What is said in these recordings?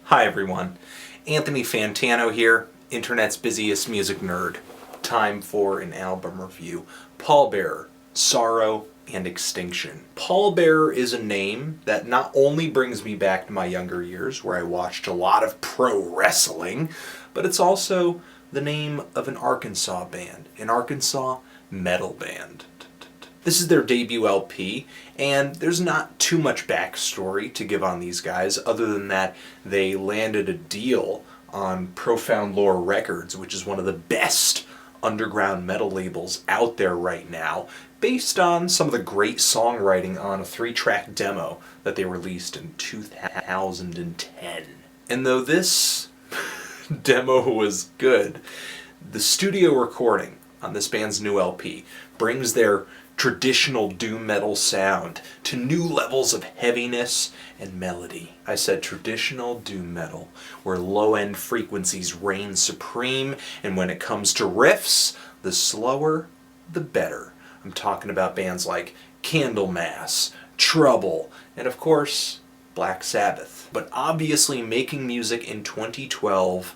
Hi everyone, Anthony Fantano here, internet's busiest music nerd. Time for an album review. Pallbearer, Sorrow and Extinction. Pallbearer is a name that not only brings me back to my younger years where I watched a lot of pro wrestling, but it's also the name of an Arkansas band, an Arkansas metal band. This is their debut LP, and there's not too much backstory to give on these guys other than that they landed a deal on Profound Lore Records, which is one of the best underground metal labels out there right now, based on some of the great songwriting on a 3-track demo that they released in 2010. And though this demo was good, the studio recording on this band's new LP brings their traditional doom metal sound to new levels of heaviness and melody. I said traditional doom metal, where low-end frequencies reign supreme, and when it comes to riffs, the slower, the better. I'm talking about bands like Candlemass, Trouble, and of course, Black Sabbath. But obviously, making music in 2012,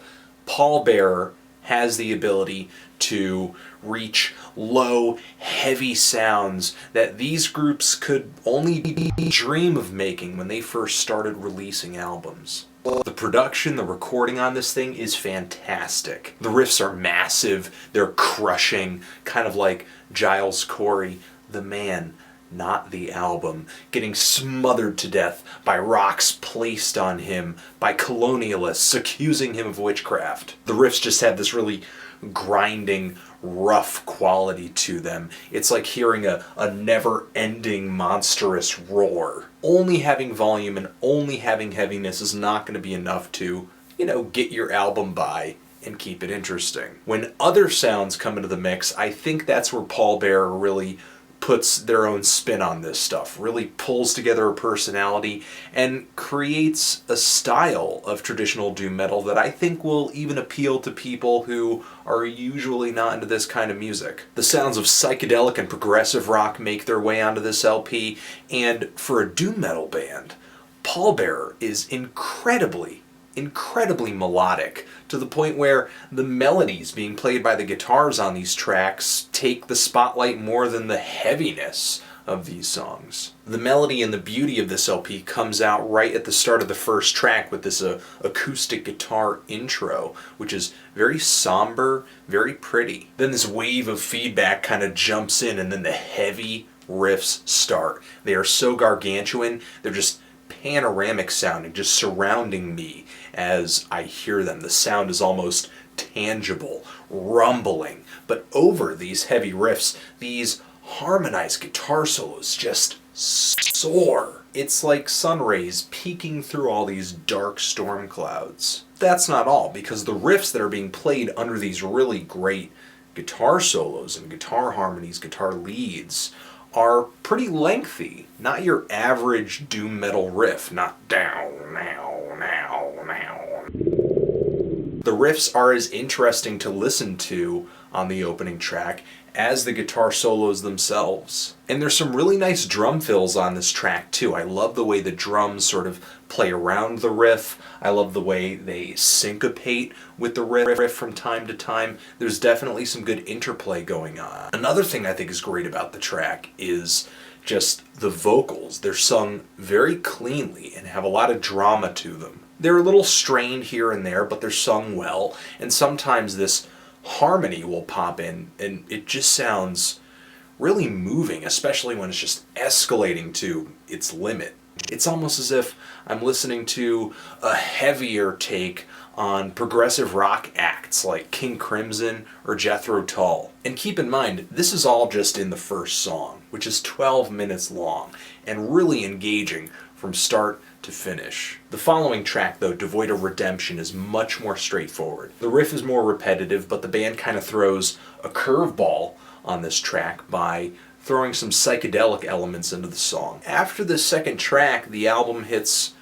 Pallbearer has the ability to reach low, heavy sounds that these groups could only dream of making when they first started releasing albums. The production, the recording on this thing is fantastic. The riffs are massive, they're crushing, kind of like Giles Corey, the man, not the album, getting smothered to death by rocks placed on him by colonialists accusing him of witchcraft. The riffs just have this really grinding, rough quality to them. It's like hearing a never-ending monstrous roar. Only having volume and only having heaviness is not going to be enough to, get your album by and keep it interesting. When other sounds come into the mix, I think that's where Pallbearer really puts their own spin on this stuff, really pulls together a personality and creates a style of traditional doom metal that I think will even appeal to people who are usually not into this kind of music. The sounds of psychedelic and progressive rock make their way onto this LP, and for a doom metal band, Pallbearer is incredibly melodic, to the point where the melodies being played by the guitars on these tracks take the spotlight more than the heaviness of these songs. The melody and the beauty of this LP comes out right at the start of the first track with this acoustic guitar intro, which is very somber, very pretty. Then this wave of feedback kind of jumps in, and then the heavy riffs start. They are so gargantuan, they're just panoramic sounding, just surrounding me as I hear them. The sound is almost tangible, rumbling, but over these heavy riffs, these harmonized guitar solos just soar. It's like sun rays peeking through all these dark storm clouds. That's not all, because the riffs that are being played under these really great guitar solos and guitar harmonies, guitar leads, are pretty lengthy. Not your average doom metal riff, not down, now, now, now. The riffs are as interesting to listen to on the opening track as the guitar solos themselves. And there's some really nice drum fills on this track too. I love the way the drums sort of play around the riff. I love the way they syncopate with the riff from time to time. There's definitely some good interplay going on. Another thing I think is great about the track is just the vocals. They're sung very cleanly and have a lot of drama to them. They're a little strained here and there, but they're sung well, and sometimes this harmony will pop in and it just sounds really moving, especially when it's just escalating to its limit. It's almost as if I'm listening to a heavier take on progressive rock acts like King Crimson or Jethro Tull. And keep in mind, this is all just in the first song, which is 12 minutes long and really engaging from start to finish. The following track, though, Devoid of Redemption, is much more straightforward. The riff is more repetitive, but the band kind of throws a curveball on this track by throwing some psychedelic elements into the song. After the second track, the album hits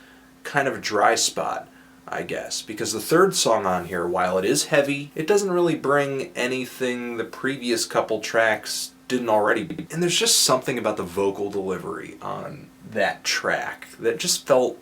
kind of a dry spot, I guess, because the third song on here, while it is heavy, it doesn't really bring anything the previous couple tracks didn't already. And there's just something about the vocal delivery on that track that just felt,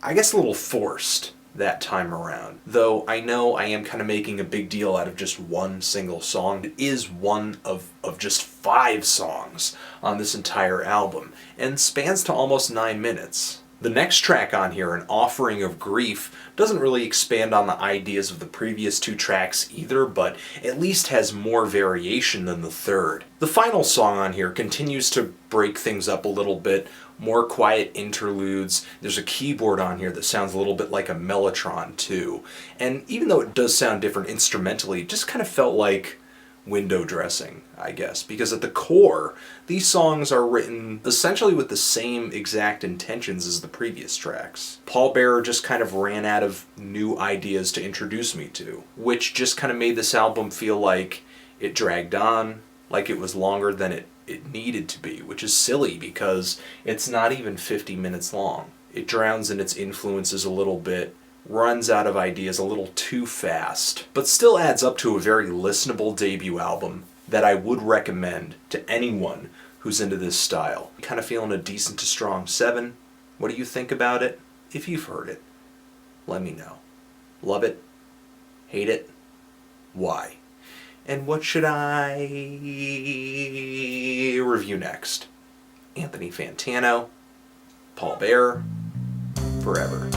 I guess, a little forced that time around. Though I know I am kind of making a big deal out of just one single song. It is one of just 5 songs on this entire album, and spans to almost 9 minutes. The next track on here, An Offering of Grief, doesn't really expand on the ideas of the previous 2 tracks either, but at least has more variation than the third. The final song on here continues to break things up a little bit, more quiet interludes. There's a keyboard on here that sounds a little bit like a mellotron too. And even though it does sound different instrumentally, it just kind of felt like window dressing, I guess, because at the core, these songs are written essentially with the same exact intentions as the previous tracks. Pallbearer just kind of ran out of new ideas to introduce me to, which just kind of made this album feel like it dragged on, like it was longer than it needed to be, which is silly because it's not even 50 minutes long. It drowns in its influences a little bit, runs out of ideas a little too fast, but still adds up to a very listenable debut album that I would recommend to anyone who's into this style. Kind of feeling a decent to strong 7. What do you think about it? If you've heard it, let me know. Love it? Hate it? Why? And what should I review next? Anthony Fantano, Pallbearer, Forever.